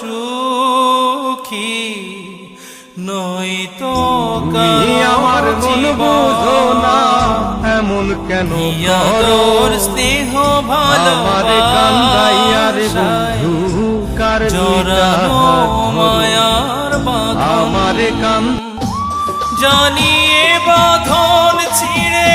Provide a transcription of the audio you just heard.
সুখী নয়তো আমার মন বোঝো না এমন কেন তোর স্নেহ আমার কান্দাইয়ার বন্ধু কার জড়ানো মায়ার বাঁধন আমার কান জানিয়ে বাঁধন ছিঁড়ে